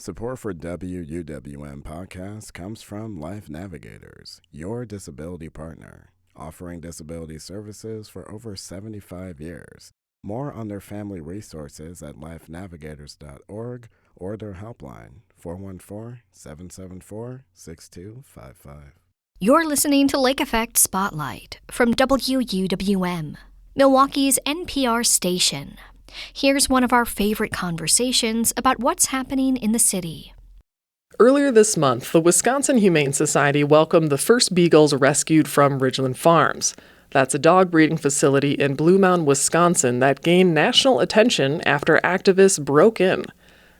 Support for WUWM podcast comes from Life Navigators, your disability partner, offering disability services for over 75 years. More on their family resources at lifenavigators.org or their helpline, 414-774-6255. You're listening to Lake Effect Spotlight from WUWM, Milwaukee's NPR station. Here's one of our favorite conversations about what's happening in the city. Earlier this month, the Wisconsin Humane Society welcomed the first beagles rescued from Ridglan Farms. That's a dog breeding facility in Blue Mound, Wisconsin that gained national attention after activists broke in.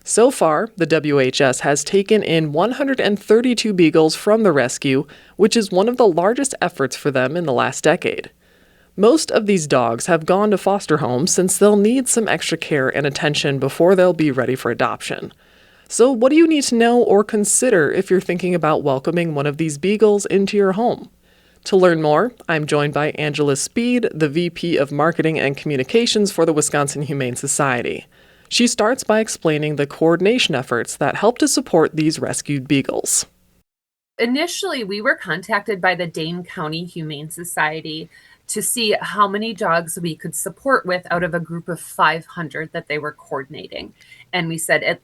So far, the WHS has taken in 132 beagles from the rescue, which is one of the largest efforts for them in the last decade. Most of these dogs have gone to foster homes since they'll need some extra care and attention before they'll be ready for adoption. So what do you need to know or consider if you're thinking about welcoming one of these beagles into your home? To learn more, I'm joined by Angela Speed, the VP of Marketing and Communications for the Wisconsin Humane Society. She starts by explaining the coordination efforts that help to support these rescued beagles. Initially, we were contacted by the Dane County Humane Society to see how many dogs we could support with out of a group of 500 that they were coordinating. And we said, at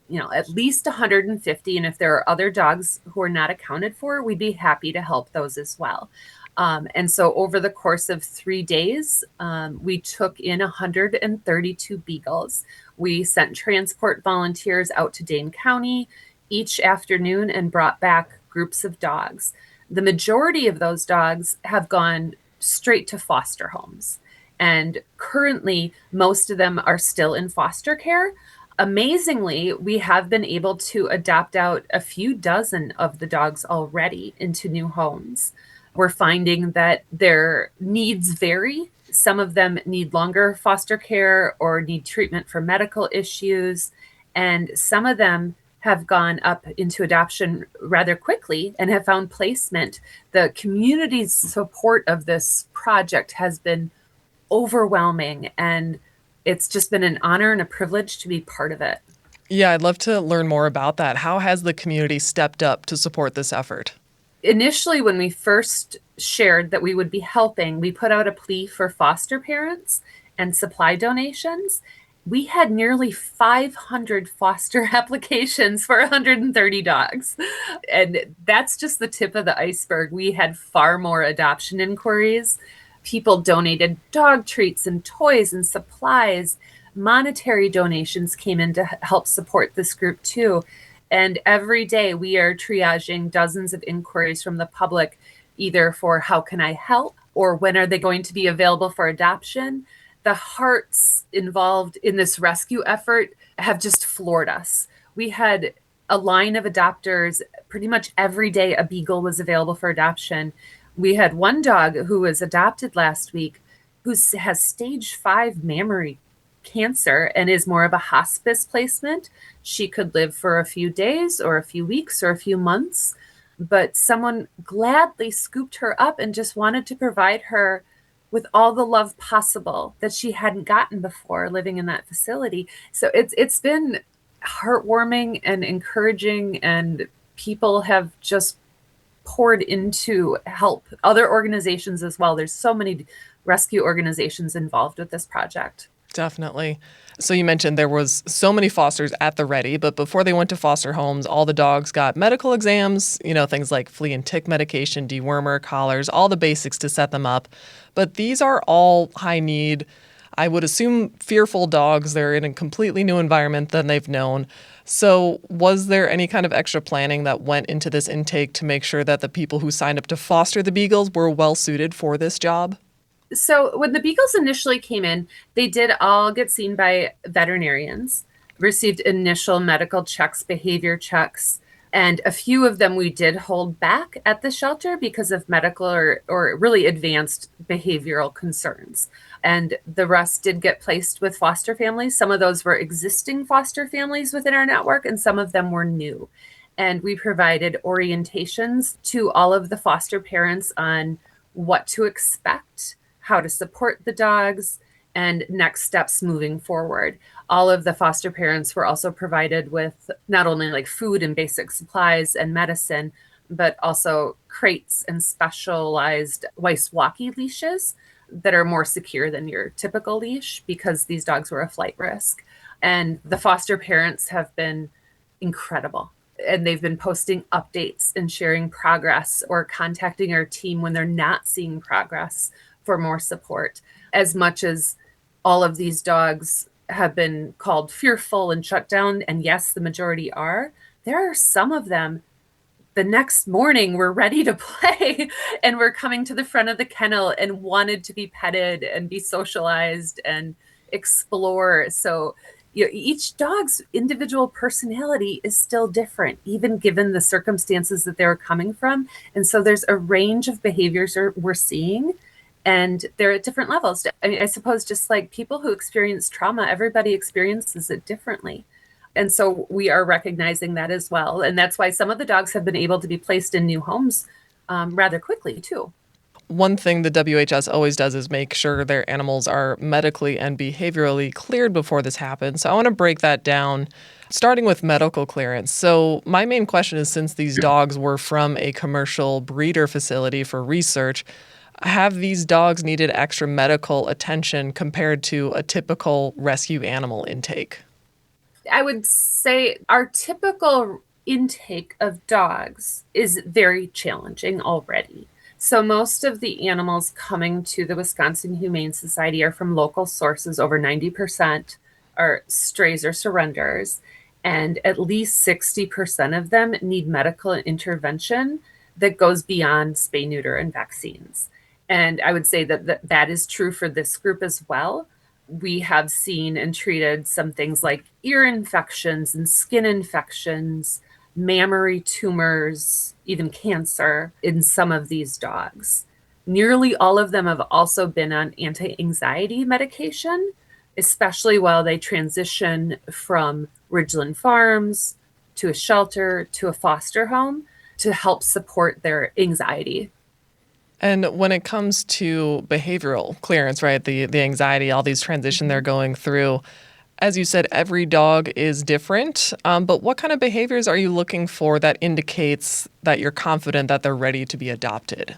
least 150. And if there are other dogs who are not accounted for, we'd be happy to help those as well. And so over the course of 3 days, we took in 132 beagles. We sent transport volunteers out to Dane County each afternoon and brought back groups of dogs. The majority of those dogs have gone straight to foster homes. And currently, most of them are still in foster care. Amazingly, we have been able to adopt out a few dozen of the dogs already into new homes. We're finding that their needs vary. Some of them need longer foster care or need treatment for medical issues. And some of them have gone up into adoption rather quickly and have found placement. The community's support of this project has been overwhelming, and it's just been an honor and a privilege to be part of it. Yeah, I'd love to learn more about that. How has the community stepped up to support this effort? Initially, when we first shared that we would be helping, we put out a plea for foster parents and supply donations. We had nearly 500 foster applications for 130 dogs. And that's just the tip of the iceberg. We had far more adoption inquiries. People donated dog treats and toys and supplies. Monetary donations came in to help support this group too. And every day we are triaging dozens of inquiries from the public, either for how can I help or when are they going to be available for adoption. The hearts involved in this rescue effort have just floored us. We had a line of adopters. Pretty much every day a beagle was available for adoption. We had one dog who was adopted last week who has stage 5 mammary cancer and is more of a hospice placement. She could live for a few days or a few weeks or a few months, but someone gladly scooped her up and just wanted to provide her with all the love possible that she hadn't gotten before living in that facility. So it's been heartwarming and encouraging, and people have just poured into help other organizations as well. There's so many rescue organizations involved with this project. Definitely. So you mentioned there was so many fosters at the ready, but before they went to foster homes, all the dogs got medical exams, things like flea and tick medication, dewormer, collars, all the basics to set them up. But these are all high need, I would assume fearful dogs. They're in a completely new environment than they've known. So was there any kind of extra planning that went into this intake to make sure that the people who signed up to foster the beagles were well suited for this job? So when the beagles initially came in, they did all get seen by veterinarians, received initial medical checks, behavior checks, and a few of them we did hold back at the shelter because of medical or really advanced behavioral concerns. And the rest did get placed with foster families. Some of those were existing foster families within our network, and some of them were new. And we provided orientations to all of the foster parents on what to expect, how to support the dogs, and next steps moving forward. All of the foster parents were also provided with not only like food and basic supplies and medicine, but also crates and specialized walkie leashes that are more secure than your typical leash because these dogs were a flight risk. And the foster parents have been incredible. And they've been posting updates and sharing progress or contacting our team when they're not seeing progress for more support. As much as all of these dogs have been called fearful and shut down, and yes, the majority are, there are some of them the next morning were ready to play and were coming to the front of the kennel and wanted to be petted and be socialized and explore. So each dog's individual personality is still different, even given the circumstances that they're coming from. And so there's a range of behaviors we're seeing, and they're at different levels. I mean, I suppose just like people who experience trauma, everybody experiences it differently. And so we are recognizing that as well. And that's why some of the dogs have been able to be placed in new homes rather quickly, too. One thing the WHS always does is make sure their animals are medically and behaviorally cleared before this happens. So I want to break that down, starting with medical clearance. So my main question is, since these dogs were from a commercial breeder facility for research, have these dogs needed extra medical attention compared to a typical rescue animal intake? I would say our typical intake of dogs is very challenging already. So most of the animals coming to the Wisconsin Humane Society are from local sources. Over 90% are strays or surrenders, and at least 60% of them need medical intervention that goes beyond spay, neuter, and vaccines. And I would say that is true for this group as well. We have seen and treated some things like ear infections and skin infections, mammary tumors, even cancer in some of these dogs. Nearly all of them have also been on anti-anxiety medication, especially while they transition from Ridglan Farms to a shelter to a foster home to help support their anxiety. And when it comes to behavioral clearance, right, the anxiety, all these transition they're going through, as you said, every dog is different. But what kind of behaviors are you looking for that indicates that you're confident that they're ready to be adopted?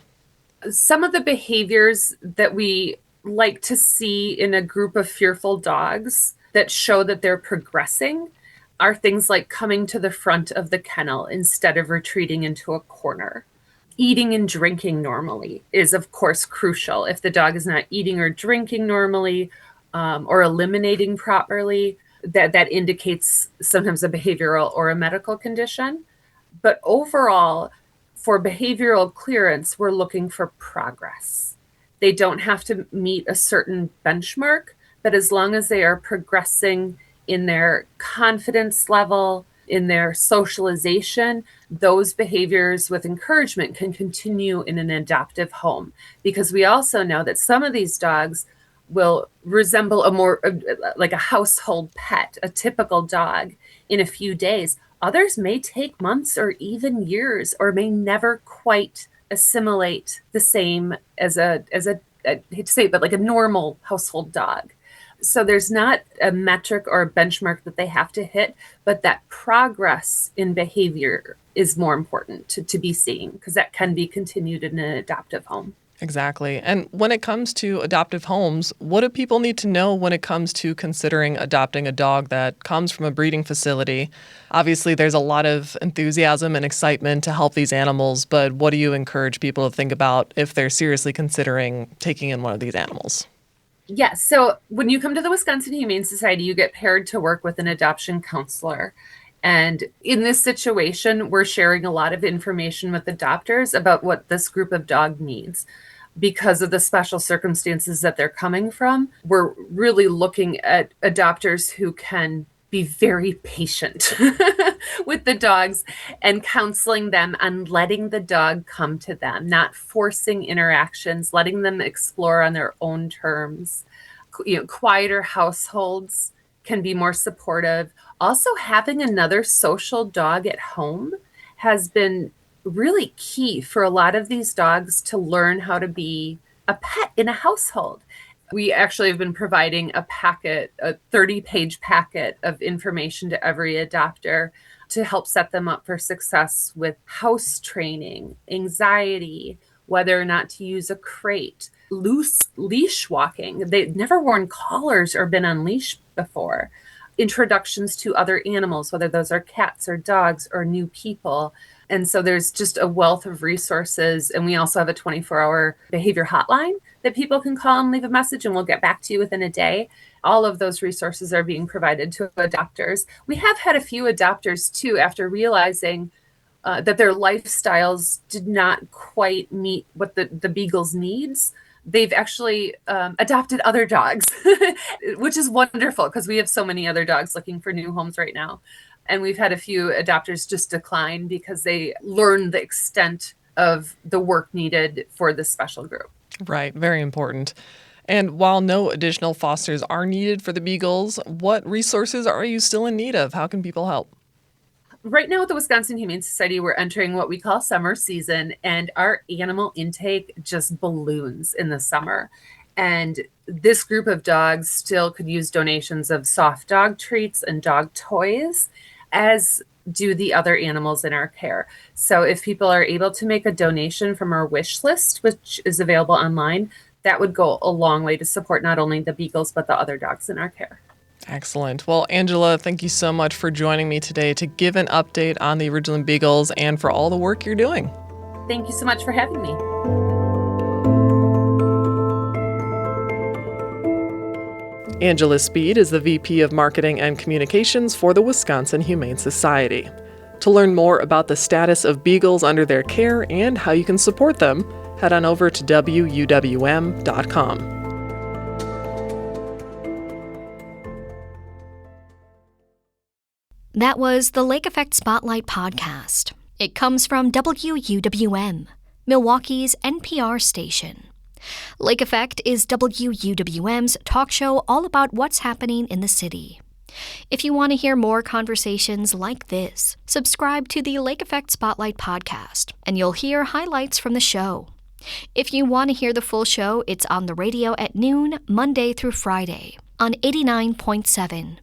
Some of the behaviors that we like to see in a group of fearful dogs that show that they're progressing are things like coming to the front of the kennel instead of retreating into a corner. Eating and drinking normally is, of course, crucial. If the dog is not eating or drinking normally or eliminating properly, that indicates sometimes a behavioral or a medical condition. But overall, for behavioral clearance, we're looking for progress. They don't have to meet a certain benchmark, but as long as they are progressing in their confidence level, in their socialization, those behaviors with encouragement can continue in an adoptive home. Because we also know that some of these dogs will resemble a more like a household pet, a typical dog, in a few days. Others may take months or even years, or may never quite assimilate the same as I hate to say it, but like a normal household dog. So there's not a metric or a benchmark that they have to hit, but that progress in behavior is more important to be seeing, because that can be continued in an adoptive home. Exactly. And when it comes to adoptive homes, what do people need to know when it comes to considering adopting a dog that comes from a breeding facility? Obviously, there's a lot of enthusiasm and excitement to help these animals, but what do you encourage people to think about if they're seriously considering taking in one of these animals? Yes. So when you come to the Wisconsin Humane Society, you get paired to work with an adoption counselor. And in this situation, we're sharing a lot of information with adopters about what this group of dog needs. Because of the special circumstances that they're coming from, we're really looking at adopters who can be very patient with the dogs and counseling them on letting the dog come to them, not forcing interactions, letting them explore on their own terms. Quieter households can be more supportive. Also, having another social dog at home has been really key for a lot of these dogs to learn how to be a pet in a household. We actually have been providing a 30-page packet of information to every adopter to help set them up for success with house training, anxiety, whether or not to use a crate, loose leash walking. They've never worn collars or been on leash before. Introductions to other animals, whether those are cats or dogs or new people. And so there's just a wealth of resources. And we also have a 24-hour behavior hotline that people can call and leave a message, and we'll get back to you within a day. All of those resources are being provided to adopters. We have had a few adopters, too, after realizing that their lifestyles did not quite meet what the beagles' needs. They've actually adopted other dogs, which is wonderful because we have so many other dogs looking for new homes right now. And we've had a few adopters just decline because they learned the extent of the work needed for this special group. Right. Very important. And while no additional fosters are needed for the beagles, what resources are you still in need of? How can people help? Right now at the Wisconsin Humane Society, we're entering what we call summer season, and our animal intake just balloons in the summer. And this group of dogs still could use donations of soft dog treats and dog toys, as do the other animals in our care. So if people are able to make a donation from our wish list, which is available online, that would go a long way to support not only the beagles, but the other dogs in our care. Excellent. Well, Angela, thank you so much for joining me today to give an update on the Ridglan Beagles and for all the work you're doing. Thank you so much for having me. Angela Speed is the VP of Marketing and Communications for the Wisconsin Humane Society. To learn more about the status of beagles under their care and how you can support them, head on over to WUWM.com. That was the Lake Effect Spotlight podcast. It comes from WUWM, Milwaukee's NPR station. Lake Effect is WUWM's talk show all about what's happening in the city. If you want to hear more conversations like this, subscribe to the Lake Effect Spotlight podcast, and you'll hear highlights from the show. If you want to hear the full show, it's on the radio at noon, Monday through Friday, on 89.7.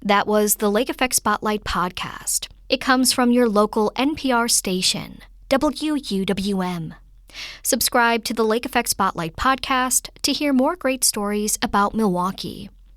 That was the Lake Effect Spotlight podcast. It comes from your local NPR station, WUWM. Subscribe to the Lake Effect Spotlight podcast to hear more great stories about Milwaukee.